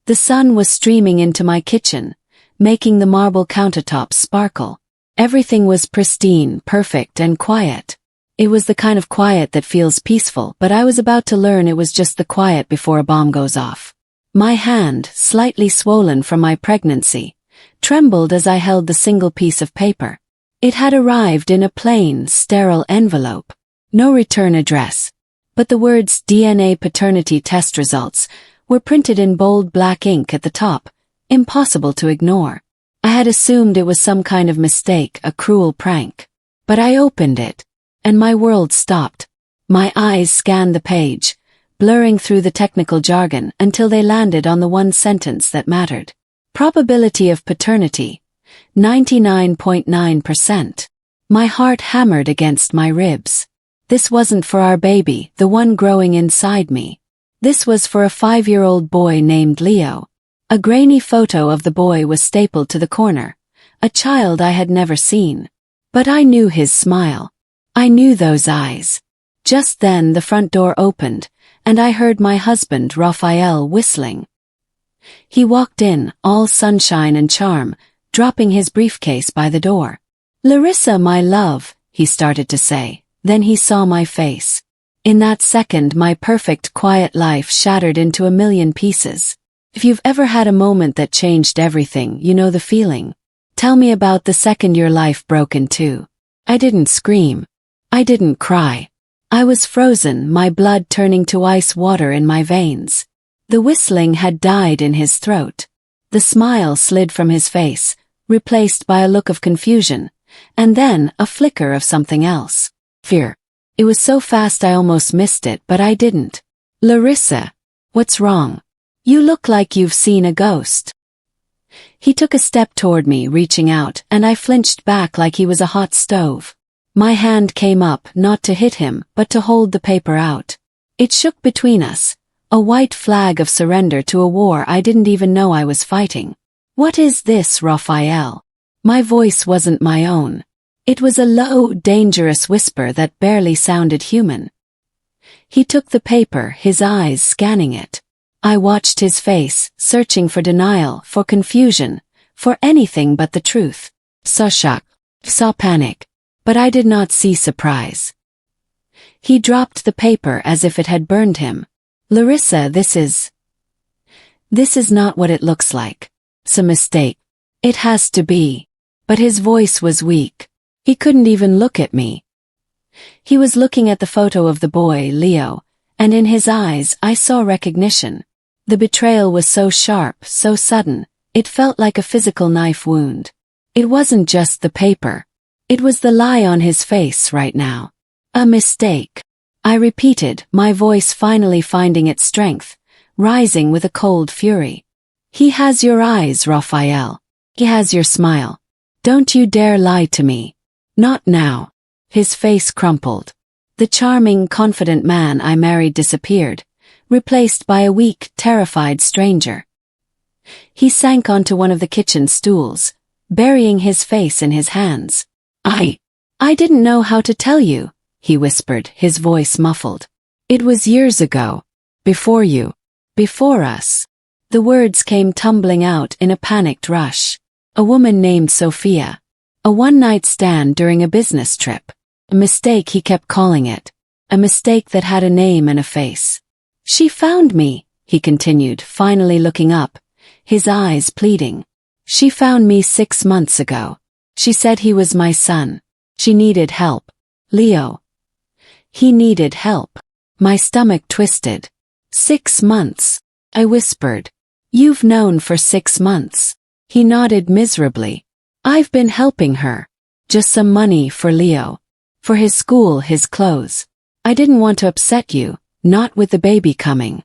The sun was streaming into my kitchen, making the marble countertops sparkle. Everything was pristine, perfect, and quiet. It was the kind of quiet that feels peaceful, but I was about to learn it was just the quiet before a bomb goes off. My hand, slightly swollen from my pregnancy, trembled as I held the single piece of paper. It had arrived in a plain, sterile envelope. No return address. But the words DNA paternity test results were printed in bold black ink at the top, impossible to ignore. I had assumed it was some kind of mistake, a cruel prank. But I opened it, and my world stopped. My eyes scanned the page, blurring through the technical jargon until they landed on the one sentence that mattered. Probability of paternity, 99.9%. My heart hammered against my ribs. This wasn't for our baby, the one growing inside me. This was for a 5-year-old boy named Leo. A grainy photo of the boy was stapled to the corner, a child I had never seen. But I knew his smile. I knew those eyes. Just then the front door opened, and I heard my husband, Rafael, whistling. He walked in, all sunshine and charm, dropping his briefcase by the door. "Larissa, my love," he started to say. Then he saw my face. In that second, my perfect, quiet life shattered into a million pieces. If you've ever had a moment that changed everything, you know the feeling. Tell me about the second your life broke in two. I didn't scream. I didn't cry. I was frozen, my blood turning to ice water in my veins. The whistling had died in his throat. The smile slid from his face, replaced by a look of confusion, and then a flicker of something else. Fear. It was so fast I almost missed it, but I didn't. "Larissa, what's wrong? You look like you've seen a ghost." He took a step toward me, reaching out, and I flinched back like he was a hot stove. My hand came up, not to hit him, but to hold the paper out. It shook between us, a white flag of surrender to a war I didn't even know I was fighting. "What is this, Rafael?" My voice wasn't my own. It was a low, dangerous whisper that barely sounded human. He took the paper, his eyes scanning it. I watched his face, searching for denial, for confusion, for anything but the truth. Saw shock, saw panic, but I did not see surprise. He dropped the paper as if it had burned him. "Larissa, this is not what it looks like. It's a mistake. It has to be." But his voice was weak. He couldn't even look at me. He was looking at the photo of the boy, Leo, and in his eyes I saw recognition. The betrayal was so sharp, so sudden, it felt like a physical knife wound. It wasn't just the paper. It was the lie on his face right now. "A mistake," I repeated, my voice finally finding its strength, rising with a cold fury. "He has your eyes, Rafael. He has your smile. Don't you dare lie to me. Not now." His face crumpled. The charming, confident man I married disappeared, replaced by a weak, terrified stranger. He sank onto one of the kitchen stools, burying his face in his hands. I didn't know how to tell you," he whispered, his voice muffled. "It was years ago. Before you. Before us." The words came tumbling out in a panicked rush. A woman named Sophia. A one-night stand during a business trip. A mistake, he kept calling it. A mistake that had a name and a face. "She found me," he continued, finally looking up, his eyes pleading. "She found me 6 months ago. She said he was my son. She needed help. Leo. He needed help." My stomach twisted. 6 months, I whispered. "You've known for 6 months. He nodded miserably. "I've been helping her. Just some money for Leo. For his school, his clothes. I didn't want to upset you, not with the baby coming.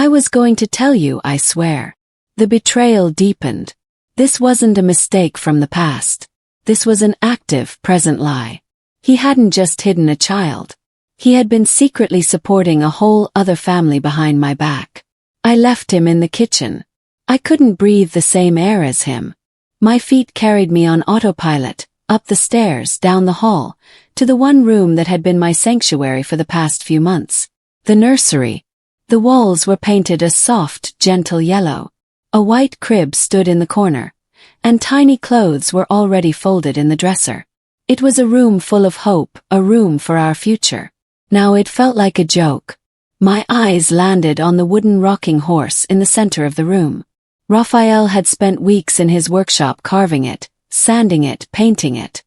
I was going to tell you, I swear." The betrayal deepened. This wasn't a mistake from the past. This was an active, present lie. He hadn't just hidden a child. He had been secretly supporting a whole other family behind my back. I left him in the kitchen. I couldn't breathe the same air as him. My feet carried me on autopilot, up the stairs, down the hall, to the one room that had been my sanctuary for the past few months. The nursery. The walls were painted a soft, gentle yellow. A white crib stood in the corner, and tiny clothes were already folded in the dresser. It was a room full of hope, a room for our future. Now it felt like a joke. My eyes landed on the wooden rocking horse in the center of the room. Rafael had spent weeks in his workshop carving it, sanding it, painting it.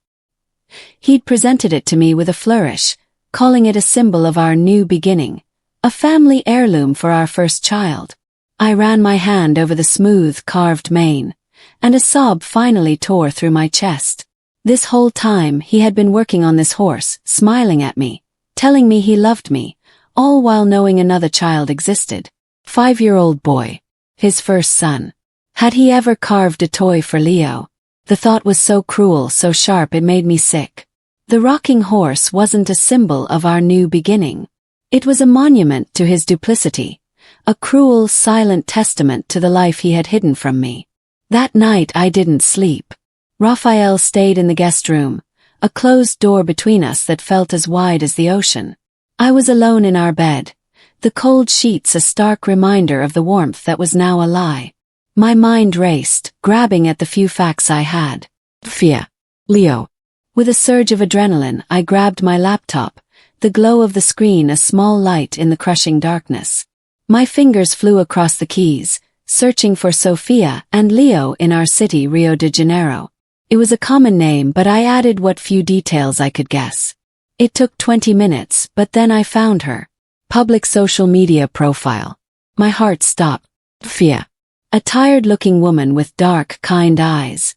He'd presented it to me with a flourish, calling it a symbol of our new beginning, a family heirloom for our first child. I ran my hand over the smooth, carved mane, and a sob finally tore through my chest. This whole time he had been working on this horse, smiling at me, telling me he loved me, all while knowing another child existed. 5-year-old boy. His first son. Had he ever carved a toy for Leo? The thought was so cruel, so sharp it made me sick. The rocking horse wasn't a symbol of our new beginning. It was a monument to his duplicity, a cruel, silent testament to the life he had hidden from me. That night I didn't sleep. Rafael stayed in the guest room, a closed door between us that felt as wide as the ocean. I was alone in our bed, the cold sheets a stark reminder of the warmth that was now a lie. My mind raced, grabbing at the few facts I had. Fear. Leo. With a surge of adrenaline, I grabbed my laptop, the glow of the screen a small light in the crushing darkness. My fingers flew across the keys, searching for Sophia and Leo in our city, Rio de Janeiro. It was a common name, but I added what few details I could guess. It took 20 minutes, but then I found her. Public social media profile. My heart stopped. Fear. A tired-looking woman with dark, kind eyes.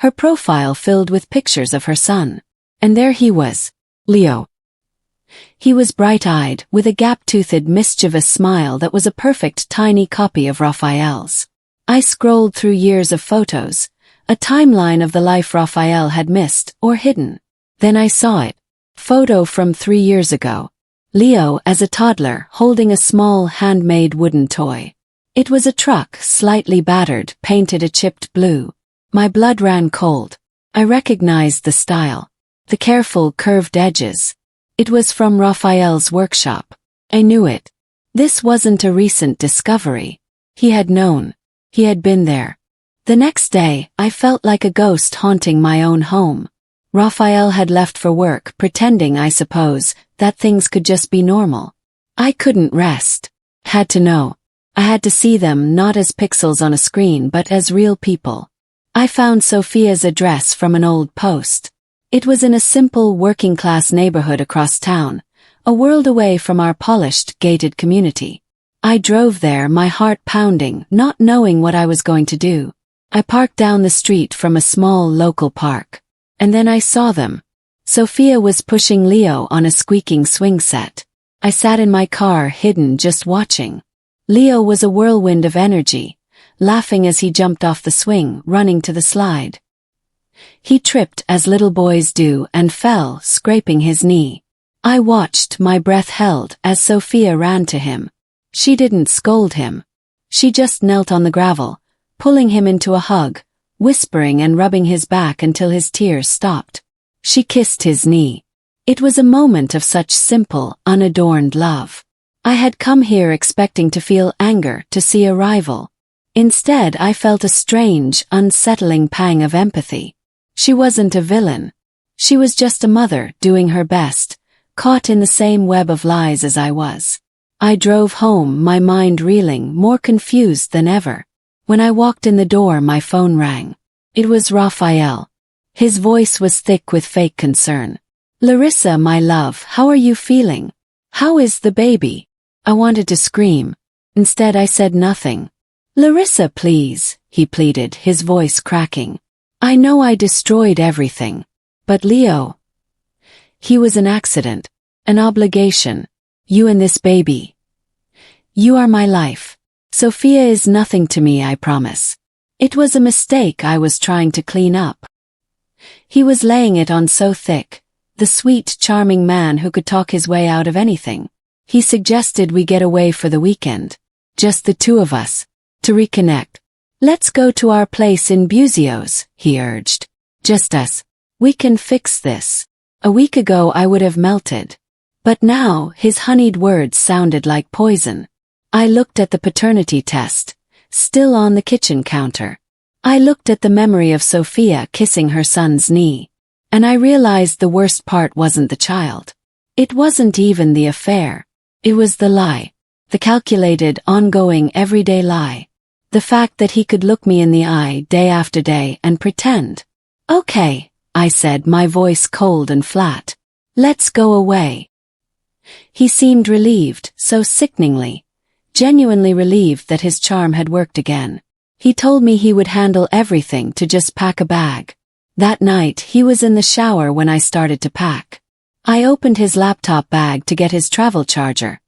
Her profile filled with pictures of her son. And there he was. Leo. He was bright-eyed, with a gap-toothed, mischievous smile that was a perfect tiny copy of Rafael's. I scrolled through years of photos, a timeline of the life Rafael had missed or hidden. Then I saw it. Photo from 3 years ago. Leo as a toddler holding a small handmade wooden toy. It was a truck, slightly battered, painted a chipped blue. My blood ran cold. I recognized the style. The careful, curved edges. It was from Rafael's workshop. I knew it. This wasn't a recent discovery. He had known. He had been there. The next day, I felt like a ghost haunting my own home. Rafael had left for work, pretending, I suppose, that things could just be normal. I couldn't rest. Had to know. I had to see them not as pixels on a screen but as real people. I found Sophia's address from an old post. It was in a simple working-class neighborhood across town, a world away from our polished, gated community. I drove there, my heart pounding, not knowing what I was going to do. I parked down the street from a small local park. And then I saw them. Sophia was pushing Leo on a squeaking swing set. I sat in my car, hidden, just watching. Leo was a whirlwind of energy, laughing as he jumped off the swing, running to the slide. He tripped as little boys do and fell, scraping his knee. I watched, my breath held, as Sophia ran to him. She didn't scold him. She just knelt on the gravel, pulling him into a hug, whispering and rubbing his back until his tears stopped. She kissed his knee. It was a moment of such simple, unadorned love. I had come here expecting to feel anger, to see a rival. Instead, I felt a strange, unsettling pang of empathy. She wasn't a villain. She was just a mother, doing her best, caught in the same web of lies as I was. I drove home, my mind reeling, more confused than ever. When I walked in the door, my phone rang. It was Rafael. His voice was thick with fake concern. "Larissa, my love, how are you feeling? How is the baby?" I wanted to scream. Instead, I said nothing. "Larissa, please," he pleaded, his voice cracking. "I know I destroyed everything. But Leo, he was an accident, an obligation. You and this baby. You are my life. Sophia is nothing to me, I promise. It was a mistake I was trying to clean up." He was laying it on so thick, the sweet, charming man who could talk his way out of anything. He suggested we get away for the weekend. Just the two of us. To reconnect. "Let's go to our place in Buzios," he urged. "Just us. We can fix this." A week ago I would have melted. But now, his honeyed words sounded like poison. I looked at the paternity test, still on the kitchen counter. I looked at the memory of Sophia kissing her son's knee, and I realized the worst part wasn't the child. It wasn't even the affair. It was the lie. The calculated, ongoing, everyday lie. The fact that he could look me in the eye day after day and pretend. "Okay," I said, my voice cold and flat. "Let's go away." He seemed relieved, so sickeningly. Genuinely relieved that his charm had worked again. He told me he would handle everything to just pack a bag. That night, he was in the shower when I started to pack. I opened his laptop bag to get his travel charger,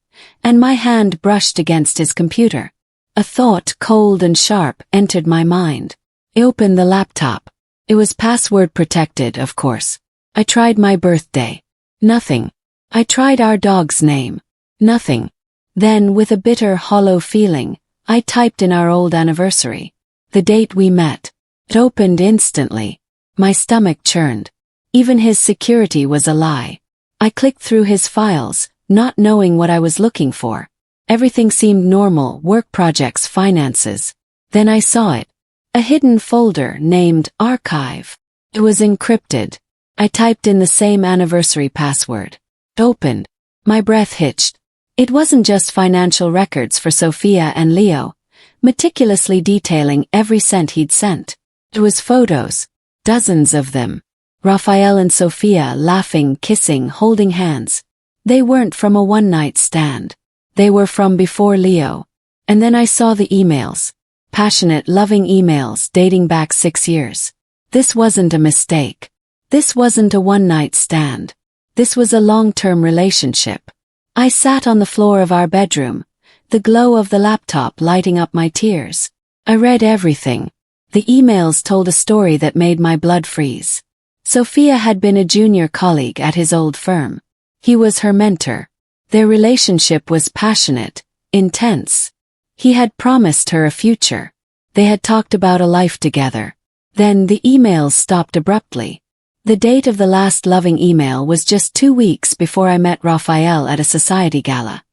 and my hand brushed against his computer. A thought, cold and sharp, entered my mind. I opened the laptop. It was password protected, of course. I tried my birthday. Nothing. I tried our dog's name. Nothing. Then, with a bitter, hollow feeling, I typed in our old anniversary. The date we met. It opened instantly. My stomach churned. Even his security was a lie. I clicked through his files, not knowing what I was looking for. Everything seemed normal: work projects, finances. Then I saw it. A hidden folder named Archive. It was encrypted. I typed in the same anniversary password. It opened. My breath hitched. It wasn't just financial records for Sophia and Leo, meticulously detailing every cent he'd sent. It was photos. Dozens of them. Rafael and Sophia laughing, kissing, holding hands. They weren't from a one-night stand. They were from before Leo. And then I saw the emails. Passionate, loving emails dating back 6 years. This wasn't a mistake. This wasn't a one-night stand. This was a long-term relationship. I sat on the floor of our bedroom, the glow of the laptop lighting up my tears. I read everything. The emails told a story that made my blood freeze. Sophia had been a junior colleague at his old firm. He was her mentor. Their relationship was passionate, intense. He had promised her a future. They had talked about a life together. Then the emails stopped abruptly. The date of the last loving email was just 2 weeks before I met Rafael at a society gala.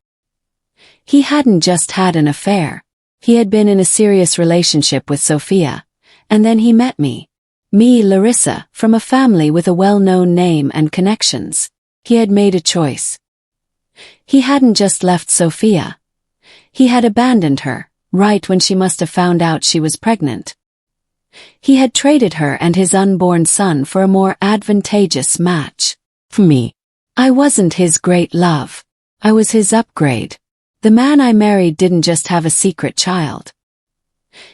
He hadn't just had an affair. He had been in a serious relationship with Sophia. And then he met me. Me, Larissa, from a family with a well-known name and connections. He had made a choice. He hadn't just left Sophia. He had abandoned her, right when she must have found out she was pregnant. He had traded her and his unborn son for a more advantageous match. For me, I wasn't his great love. I was his upgrade. The man I married didn't just have a secret child.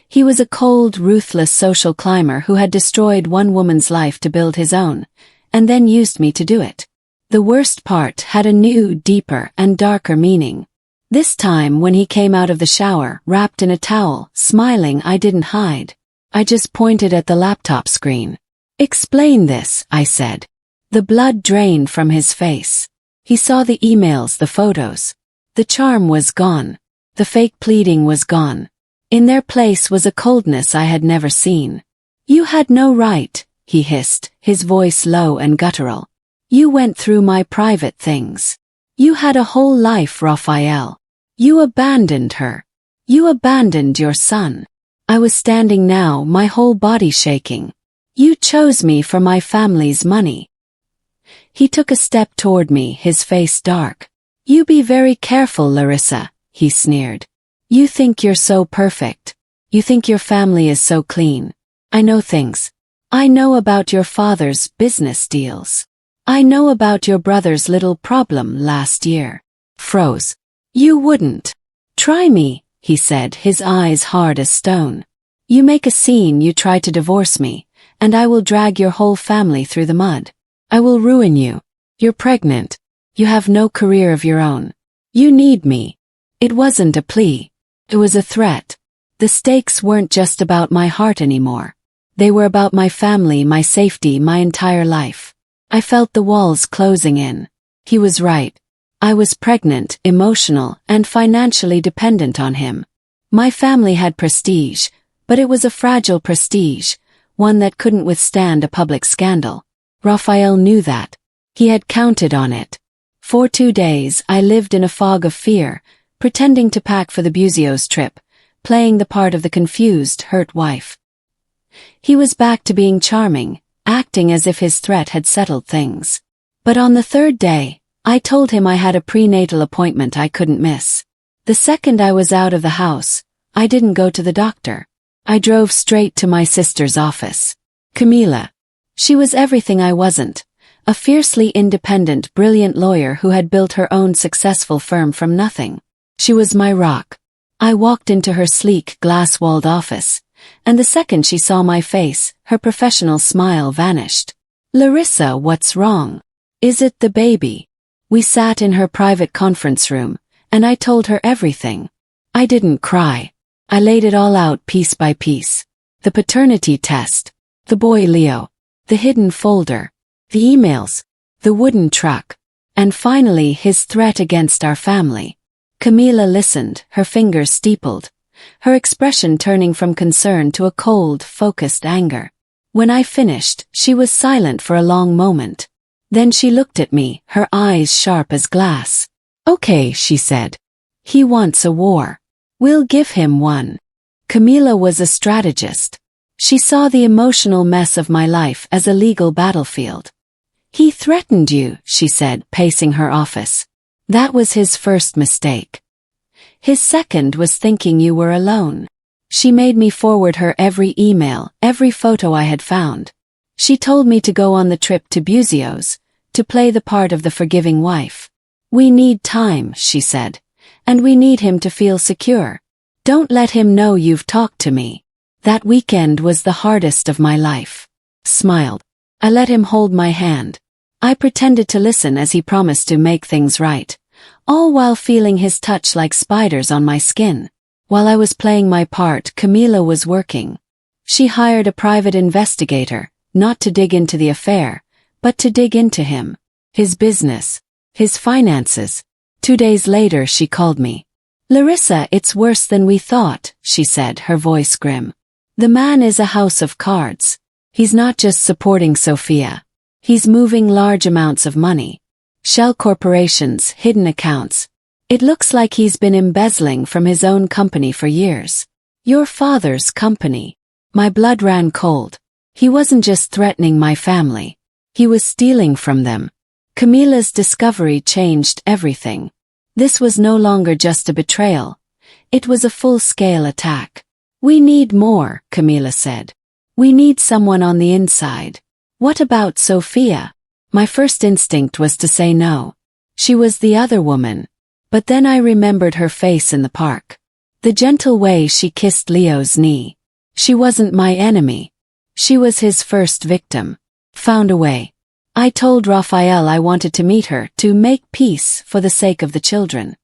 He was a cold, ruthless social climber who had destroyed one woman's life to build his own, and then used me to do it. The worst part had a new, deeper, and darker meaning. This time when he came out of the shower, wrapped in a towel, smiling, I didn't hide. I just pointed at the laptop screen. "Explain this," I said. The blood drained from his face. He saw the emails, the photos. The charm was gone. The fake pleading was gone. In their place was a coldness I had never seen. "You had no right," he hissed, his voice low and guttural. "You went through my private things. You had a whole life, Rafael. You abandoned her. You abandoned your son." I was standing now, my whole body shaking. "You chose me for my family's money." He took a step toward me, his face dark. "You be very careful, Larissa," he sneered. "You think you're so perfect. You think your family is so clean. I know things. I know about your father's business deals. I know about your brother's little problem last year." Froze. "You wouldn't. Try me," he said, his eyes hard as stone. "You make a scene, you try to divorce me, and I will drag your whole family through the mud. I will ruin you. You're pregnant. You have no career of your own. You need me." It wasn't a plea. It was a threat. The stakes weren't just about my heart anymore. They were about my family, my safety, my entire life. I felt the walls closing in. He was right. I was pregnant, emotional, and financially dependent on him. My family had prestige, but it was a fragile prestige, one that couldn't withstand a public scandal. Rafael knew that. He had counted on it. For 2 days, I lived in a fog of fear, pretending to pack for the Buzios trip, playing the part of the confused, hurt wife. He was back to being charming, acting as if his threat had settled things. But on the third day, I told him I had a prenatal appointment I couldn't miss. The second I was out of the house, I didn't go to the doctor. I drove straight to my sister's office. Camila. She was everything I wasn't. A fiercely independent, brilliant lawyer who had built her own successful firm from nothing. She was my rock. I walked into her sleek, glass-walled office, and the second she saw my face, her professional smile vanished. Larissa, what's wrong? Is it the baby? We sat in her private conference room, and I told her everything. I didn't cry. I laid it all out piece by piece. The paternity test, the boy Leo, the hidden folder, the emails, the wooden truck, and finally his threat against our family. Camila listened, her fingers steepled, her expression turning from concern to a cold, focused anger. When I finished, she was silent for a long moment. Then she looked at me, her eyes sharp as glass. Okay, she said. He wants a war. We'll give him one. Camila was a strategist. She saw the emotional mess of my life as a legal battlefield. He threatened you, she said, pacing her office. That was his first mistake. His second was thinking you were alone. She made me forward her every email, every photo I had found. She told me to go on the trip to Buzios, to play the part of the forgiving wife. We need time, she said, and we need him to feel secure. Don't let him know you've talked to me. That weekend was the hardest of my life. Smiled. I let him hold my hand. I pretended to listen as he promised to make things right, all while feeling his touch like spiders on my skin. While I was playing my part, Camila was working. She hired a private investigator, not to dig into the affair, but to dig into him, his business, his finances. 2 days later she called me. Larissa, it's worse than we thought, she said, her voice grim. The man is a house of cards. He's not just supporting Sophia. He's moving large amounts of money. Shell corporations, hidden accounts. It looks like he's been embezzling from his own company for years. Your father's company. My blood ran cold. He wasn't just threatening my family. He was stealing from them. Camila's discovery changed everything. This was no longer just a betrayal. It was a full-scale attack. We need more, Camila said. We need someone on the inside. What about Sophia? My first instinct was to say no. She was the other woman. But then I remembered her face in the park. The gentle way she kissed Leo's knee. She wasn't my enemy. She was his first victim. Found a way. I told Rafael I wanted to meet her to make peace for the sake of the children.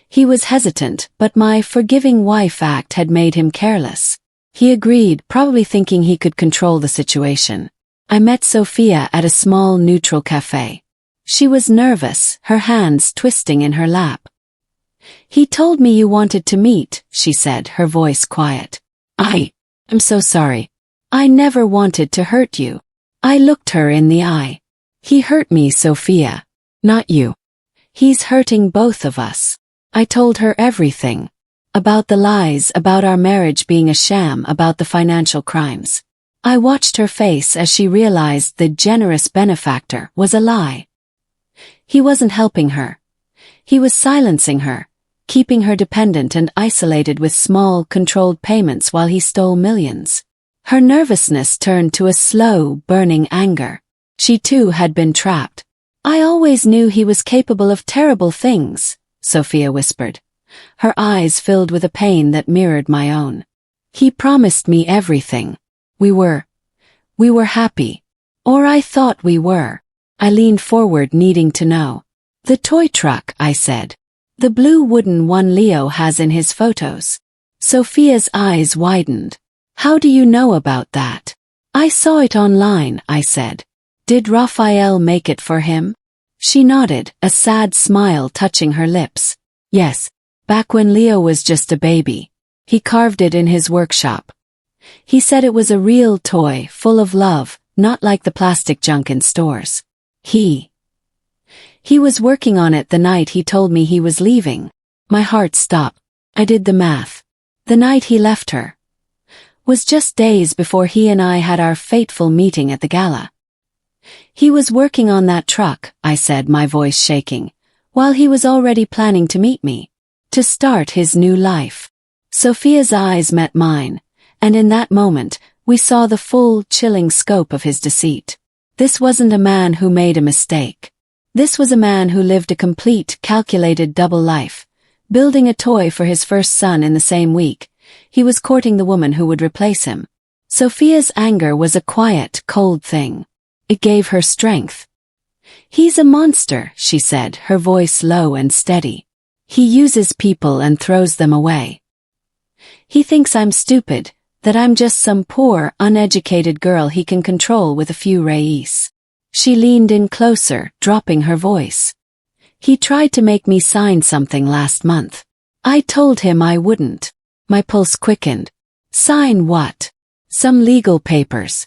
He was hesitant, but my forgiving wife act had made him careless. He agreed, probably thinking he could control the situation. I met Sophia at a small neutral cafe. She was nervous, her hands twisting in her lap. He told me you wanted to meet, she said, her voice quiet. I'm so sorry. I never wanted to hurt you. I looked her in the eye. He hurt me, Sophia. Not you. He's hurting both of us. I told her everything. About the lies, about our marriage being a sham, about the financial crimes. I watched her face as she realized the generous benefactor was a lie. He wasn't helping her. He was silencing her, keeping her dependent and isolated with small, controlled payments while he stole millions. Her nervousness turned to a slow, burning anger. She too had been trapped. I always knew he was capable of terrible things, Sophia whispered, her eyes filled with a pain that mirrored my own. He promised me everything. We were happy. Or I thought we were. I leaned forward, needing to know. The toy truck, I said. The blue wooden one Leo has in his photos. Sophia's eyes widened. How do you know about that? I saw it online, I said. Did Rafael make it for him? She nodded, a sad smile touching her lips. Yes, back when Leo was just a baby. He carved it in his workshop. He said it was a real toy, full of love, not like the plastic junk in stores. He was working on it the night he told me he was leaving. My heart stopped. I did the math. The night he left her was just days before he and I had our fateful meeting at the gala. He was working on that truck, I said, my voice shaking, while he was already planning to meet me, to start his new life. Sophia's eyes met mine, and in that moment, we saw the full, chilling scope of his deceit. This wasn't a man who made a mistake. This was a man who lived a complete, calculated double life, building a toy for his first son in the same week. He was courting the woman who would replace him. Sophia's anger was a quiet, cold thing. It gave her strength. "He's a monster," she said, her voice low and steady. "He uses people and throws them away. He thinks I'm stupid, that I'm just some poor, uneducated girl he can control with a few reis." She leaned in closer, dropping her voice. "He tried to make me sign something last month. I told him I wouldn't." My pulse quickened. "Sign what?" "Some legal papers."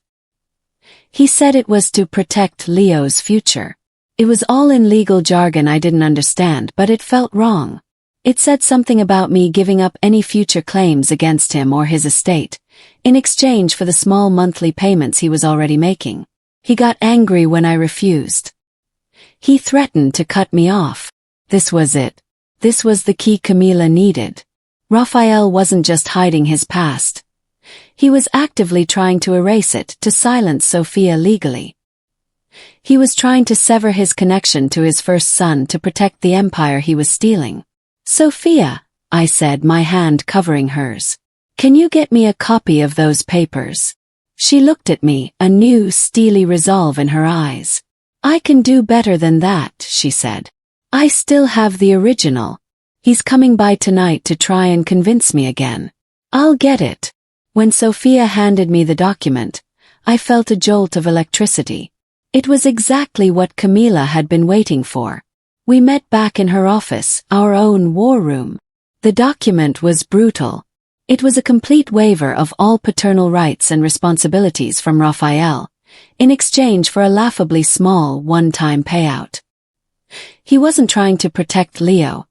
He said it was to protect Leo's future. It was all in legal jargon I didn't understand, but it felt wrong. It said something about me giving up any future claims against him or his estate, in exchange for the small monthly payments he was already making. He got angry when I refused. He threatened to cut me off. This was it. This was the key Camila needed. Rafael wasn't just hiding his past. He was actively trying to erase it, to silence Sophia legally. He was trying to sever his connection to his first son to protect the empire he was stealing. "Sophia," I said, my hand covering hers, "can you get me a copy of those papers?" She looked at me, a new, steely resolve in her eyes. "I can do better than that," she said. "I still have the original. He's coming by tonight to try and convince me again. I'll get it." When Sophia handed me the document, I felt a jolt of electricity. It was exactly what Camila had been waiting for. We met back in her office, our own war room. The document was brutal. It was a complete waiver of all paternal rights and responsibilities from Rafael, in exchange for a laughably small one-time payout. He wasn't trying to protect Leo.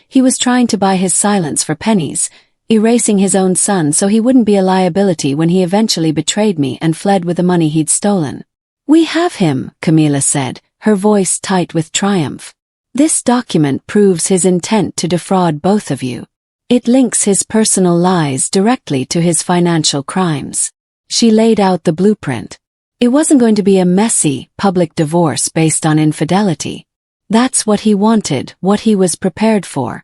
He was trying to buy his silence for pennies, erasing his own son so he wouldn't be a liability when he eventually betrayed me and fled with the money he'd stolen. "We have him," Camila said, her voice tight with triumph. "This document proves his intent to defraud both of you. It links his personal lies directly to his financial crimes." She laid out the blueprint. It wasn't going to be a messy, public divorce based on infidelity. That's what he wanted, what he was prepared for.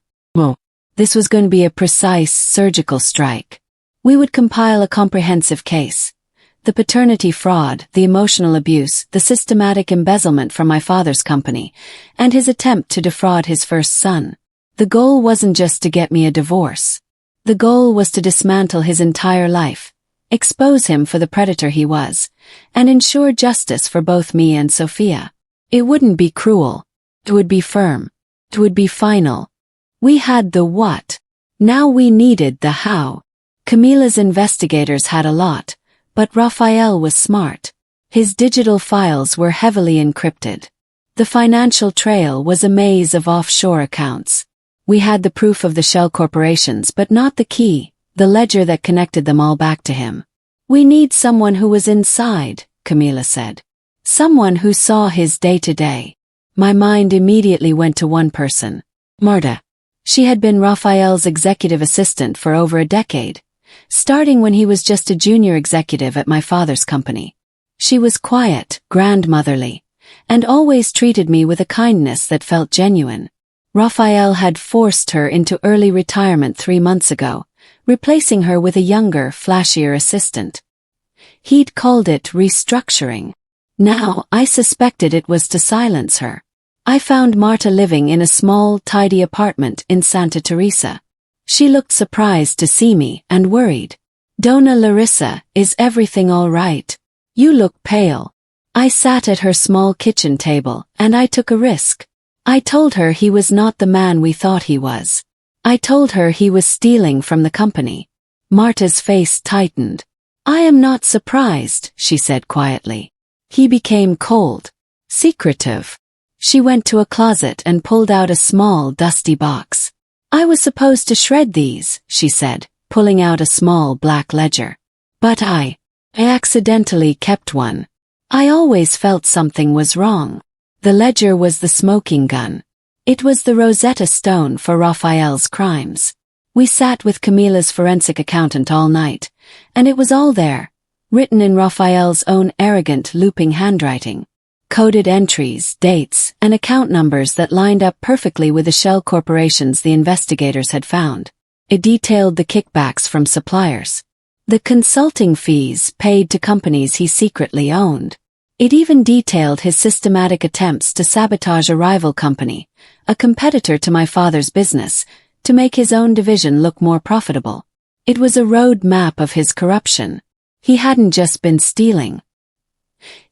This was going to be a precise, surgical strike. We would compile a comprehensive case. The paternity fraud, the emotional abuse, the systematic embezzlement from my father's company, and his attempt to defraud his first son. The goal wasn't just to get me a divorce. The goal was to dismantle his entire life, expose him for the predator he was, and ensure justice for both me and Sophia. It wouldn't be cruel. It would be firm. It would be final. We had the what. Now we needed the how. Camila's investigators had a lot, but Rafael was smart. His digital files were heavily encrypted. The financial trail was a maze of offshore accounts. We had the proof of the shell corporations, but not the key, the ledger that connected them all back to him. "We need someone who was inside," Camila said. "Someone who saw his day-to-day." My mind immediately went to one person. Marta. She had been Rafael's executive assistant for over a decade, starting when he was just a junior executive at my father's company. She was quiet, grandmotherly, and always treated me with a kindness that felt genuine. Rafael had forced her into early retirement 3 months ago, replacing her with a younger, flashier assistant. He'd called it restructuring. Now, I suspected it was to silence her. I found Marta living in a small, tidy apartment in Santa Teresa. She looked surprised to see me and worried. "Dona Larissa, is everything all right? You look pale." I sat at her small kitchen table, and I took a risk. I told her he was not the man we thought he was. I told her he was stealing from the company. Marta's face tightened. "I am not surprised," she said quietly. He became cold, secretive. She went to a closet and pulled out a small, dusty box. "I was supposed to shred these," she said, pulling out a small black ledger. But I accidentally kept one. I always felt something was wrong. The ledger was the smoking gun. It was the Rosetta Stone for Rafael's crimes. We sat with Camila's forensic accountant all night, and it was all there, written in Rafael's own arrogant, looping handwriting. Coded entries, dates, and account numbers that lined up perfectly with the shell corporations the investigators had found. It detailed the kickbacks from suppliers, the consulting fees paid to companies he secretly owned. It even detailed his systematic attempts to sabotage a rival company, a competitor to my father's business, to make his own division look more profitable. It was a road map of his corruption. He hadn't just been stealing.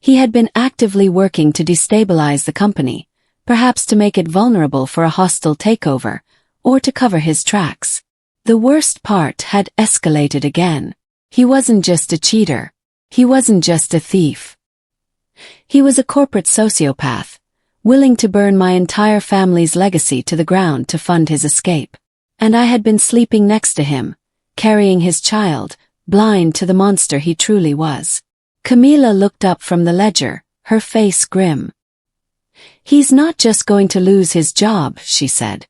He had been actively working to destabilize the company, perhaps to make it vulnerable for a hostile takeover, or to cover his tracks. The worst part had escalated again. He wasn't just a cheater. He wasn't just a thief. He was a corporate sociopath, willing to burn my entire family's legacy to the ground to fund his escape. And I had been sleeping next to him, carrying his child, blind to the monster he truly was. Camila looked up from the ledger, her face grim. "He's not just going to lose his job," she said.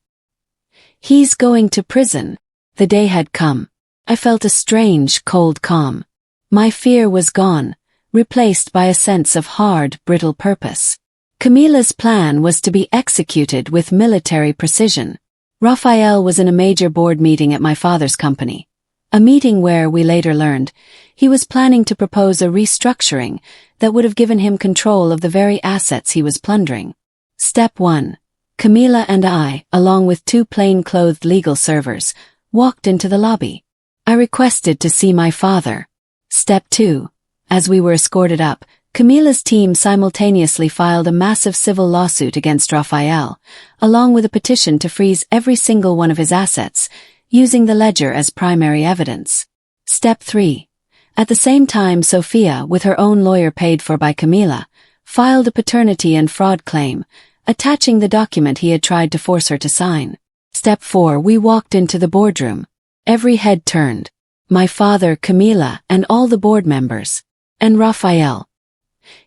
"He's going to prison." The day had come. I felt a strange, cold calm. My fear was gone, replaced by a sense of hard, brittle purpose. Camila's plan was to be executed with military precision. Rafael was in a major board meeting at my father's company. A meeting where, we later learned, he was planning to propose a restructuring that would have given him control of the very assets he was plundering. Step 1. Camila and I, along with 2 plain-clothed legal servers, walked into the lobby. I requested to see my father. Step 2. As we were escorted up, Camila's team simultaneously filed a massive civil lawsuit against Rafael, along with a petition to freeze every single one of his assets, using the ledger as primary evidence. Step 3. At the same time, Sophia, with her own lawyer paid for by Camila, filed a paternity and fraud claim, attaching the document he had tried to force her to sign. Step 4. We walked into the boardroom. Every head turned. My father, Camila, and all the board members. And Rafael.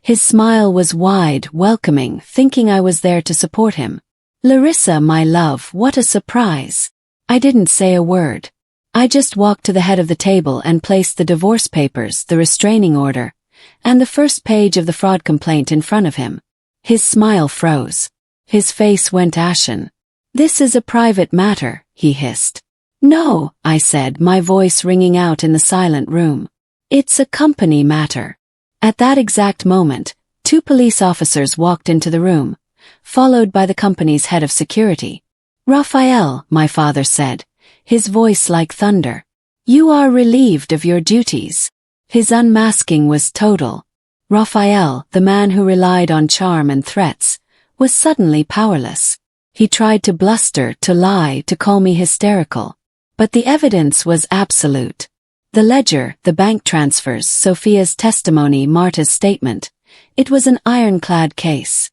His smile was wide, welcoming, thinking I was there to support him. "Larissa, my love, what a surprise." I didn't say a word. I just walked to the head of the table and placed the divorce papers, the restraining order, and the first page of the fraud complaint in front of him. His smile froze. His face went ashen. "This is a private matter," he hissed. "No," I said, my voice ringing out in the silent room. "It's a company matter." At that exact moment, 2 police officers walked into the room, followed by the company's head of security. "Rafael," my father said, his voice like thunder. "You are relieved of your duties." His unmasking was total. Rafael, the man who relied on charm and threats, was suddenly powerless. He tried to bluster, to lie, to call me hysterical. But the evidence was absolute. The ledger, the bank transfers, Sophia's testimony, Marta's statement. It was an ironclad case.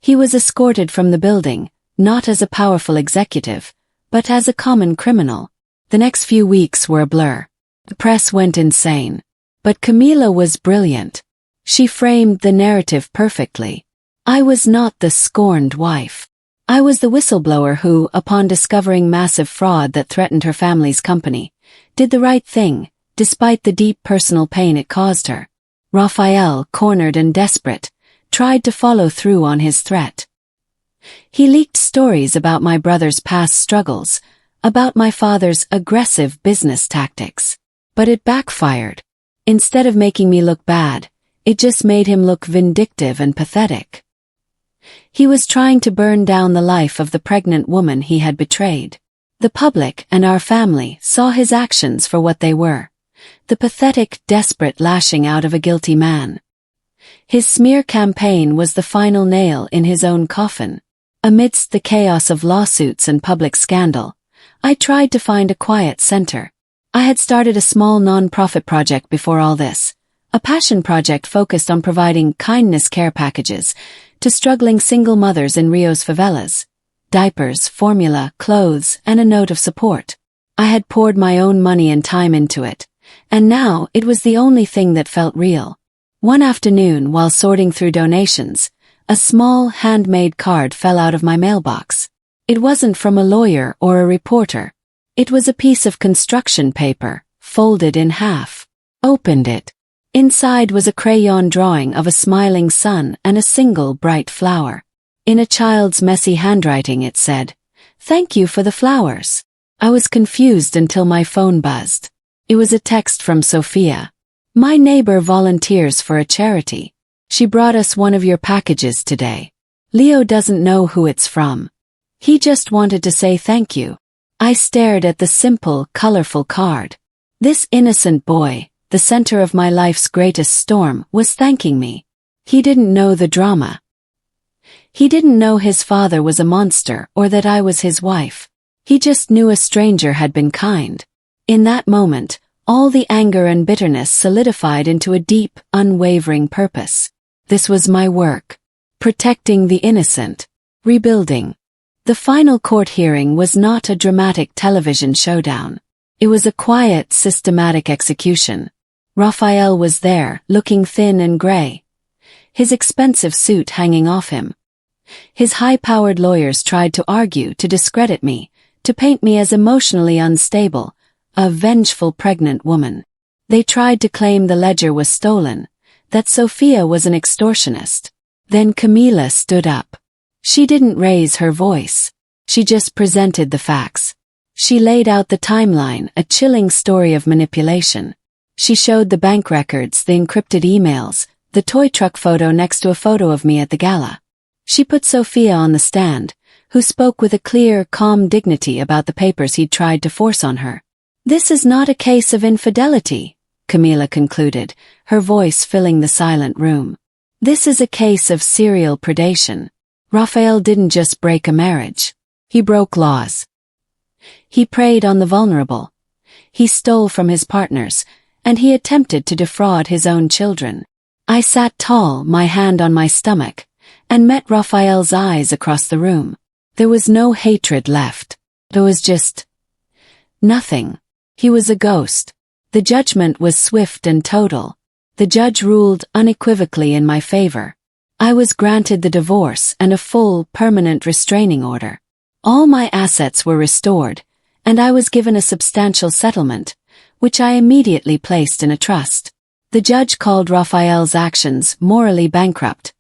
He was escorted from the building, not as a powerful executive, but as a common criminal. The next few weeks were a blur. The press went insane. But Camila was brilliant. She framed the narrative perfectly. I was not the scorned wife. I was the whistleblower who, upon discovering massive fraud that threatened her family's company, did the right thing, despite the deep personal pain it caused her. Rafael, cornered and desperate, tried to follow through on his threat. He leaked stories about my brother's past struggles, about my father's aggressive business tactics. But it backfired. Instead of making me look bad, it just made him look vindictive and pathetic. He was trying to burn down the life of the pregnant woman he had betrayed. The public and our family saw his actions for what they were. The pathetic, desperate lashing out of a guilty man. His smear campaign was the final nail in his own coffin. Amidst the chaos of lawsuits and public scandal, I tried to find a quiet center. I had started a small non-profit project before all this. A passion project focused on providing kindness care packages to struggling single mothers in Rio's favelas. Diapers, formula, clothes, and a note of support. I had poured my own money and time into it, and now it was the only thing that felt real. One afternoon, while sorting through donations, a small, handmade card fell out of my mailbox. It wasn't from a lawyer or a reporter. It was a piece of construction paper, folded in half. Opened it. Inside was a crayon drawing of a smiling sun and a single bright flower. In a child's messy handwriting it said, "Thank you for the flowers." I was confused until my phone buzzed. It was a text from Sophia. "My neighbor volunteers for a charity. She brought us one of your packages today. Leo doesn't know who it's from. He just wanted to say thank you." I stared at the simple, colorful card. This innocent boy, the center of my life's greatest storm, was thanking me. He didn't know the drama. He didn't know his father was a monster or that I was his wife. He just knew a stranger had been kind. In that moment, all the anger and bitterness solidified into a deep, unwavering purpose. This was my work. Protecting the innocent. Rebuilding. The final court hearing was not a dramatic television showdown. It was a quiet, systematic execution. Rafael was there, looking thin and gray, his expensive suit hanging off him. His high-powered lawyers tried to argue, to discredit me, to paint me as emotionally unstable, a vengeful pregnant woman. They tried to claim the ledger was stolen, that Sophia was an extortionist. Then Camila stood up. She didn't raise her voice. She just presented the facts. She laid out the timeline, a chilling story of manipulation. She showed the bank records, the encrypted emails, the toy truck photo next to a photo of me at the gala. She put Sophia on the stand, who spoke with a clear, calm dignity about the papers he'd tried to force on her. "This is not a case of infidelity," Camila concluded, her voice filling the silent room. "This is a case of serial predation. Rafael didn't just break a marriage. He broke laws. He preyed on the vulnerable. He stole from his partners, and he attempted to defraud his own children." I sat tall, my hand on my stomach, and met Rafael's eyes across the room. There was no hatred left. There was just nothing. He was a ghost. The judgment was swift and total. The judge ruled unequivocally in my favor. I was granted the divorce and a full, permanent restraining order. All my assets were restored, and I was given a substantial settlement, which I immediately placed in a trust. The judge called Rafael's actions morally bankrupt,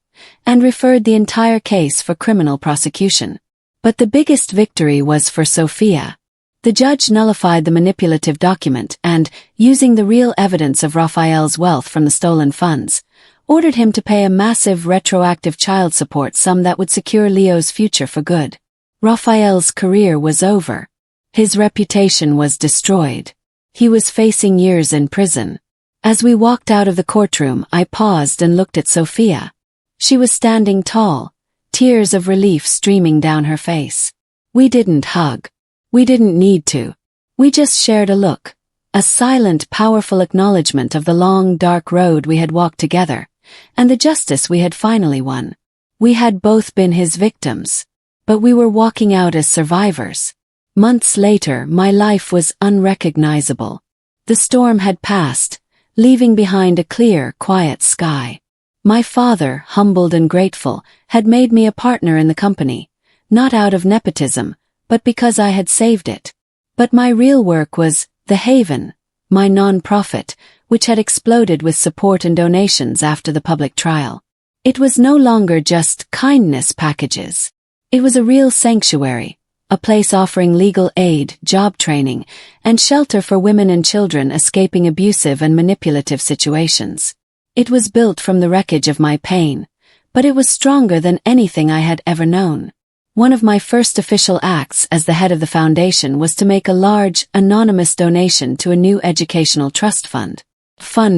and referred the entire case for criminal prosecution. But the biggest victory was for Sophia. The judge nullified the manipulative document and, using the real evidence of Rafael's wealth from the stolen funds, ordered him to pay a massive retroactive child support sum that would secure Leo's future for good. Rafael's career was over. His reputation was destroyed. He was facing years in prison. As we walked out of the courtroom, I paused and looked at Sophia. She was standing tall, tears of relief streaming down her face. We didn't hug. We didn't need to. We just shared a look, a silent, powerful acknowledgement of the long, dark road we had walked together, and the justice we had finally won. We had both been his victims, but we were walking out as survivors. Months later, my life was unrecognizable. The storm had passed, leaving behind a clear, quiet sky. My father, humbled and grateful, had made me a partner in the company, not out of nepotism, but because I had saved it. But my real work was The Haven, my non-profit, which had exploded with support and donations after the public trial. It was no longer just kindness packages. It was a real sanctuary, a place offering legal aid, job training, and shelter for women and children escaping abusive and manipulative situations. It was built from the wreckage of my pain, but it was stronger than anything I had ever known. One of my first official acts as the head of the foundation was to make a large, anonymous donation to a new educational trust fund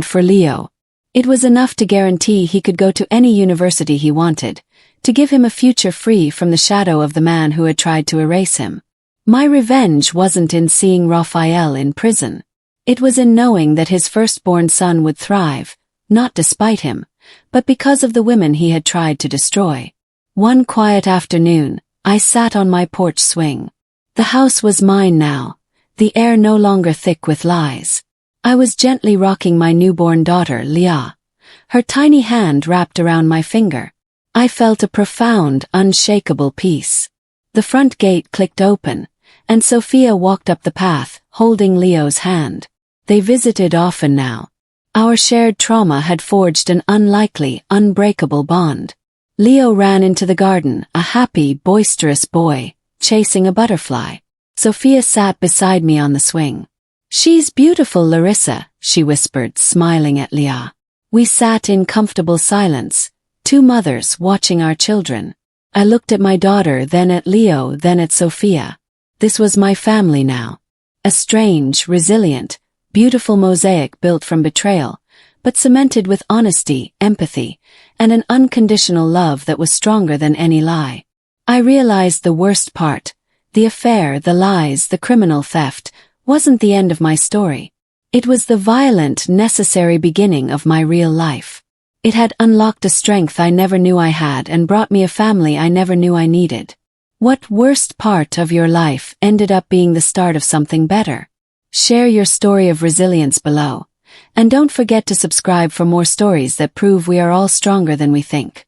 for Leo. It was enough to guarantee he could go to any university he wanted, to give him a future free from the shadow of the man who had tried to erase him. My revenge wasn't in seeing Rafael in prison. It was in knowing that his firstborn son would thrive, not despite him, but because of the women he had tried to destroy. One quiet afternoon, I sat on my porch swing. The house was mine now, the air no longer thick with lies. I was gently rocking my newborn daughter, Leah, her tiny hand wrapped around my finger. I felt a profound, unshakable peace. The front gate clicked open, and Sophia walked up the path, holding Leo's hand. They visited often now. Our shared trauma had forged an unlikely, unbreakable bond. Leo ran into the garden, a happy, boisterous boy, chasing a butterfly. Sophia sat beside me on the swing. "She's beautiful, Larissa," she whispered, smiling at Leah. We sat in comfortable silence, two mothers watching our children. I looked at my daughter, then at Leo, then at Sophia. This was my family now. A strange, resilient, beautiful mosaic built from betrayal, but cemented with honesty, empathy, and an unconditional love that was stronger than any lie. I realized the worst part, the affair, the lies, the criminal theft, wasn't the end of my story. It was the violent, necessary beginning of my real life. It had unlocked a strength I never knew I had and brought me a family I never knew I needed. What worst part of your life ended up being the start of something better? Share your story of resilience below. And don't forget to subscribe for more stories that prove we are all stronger than we think.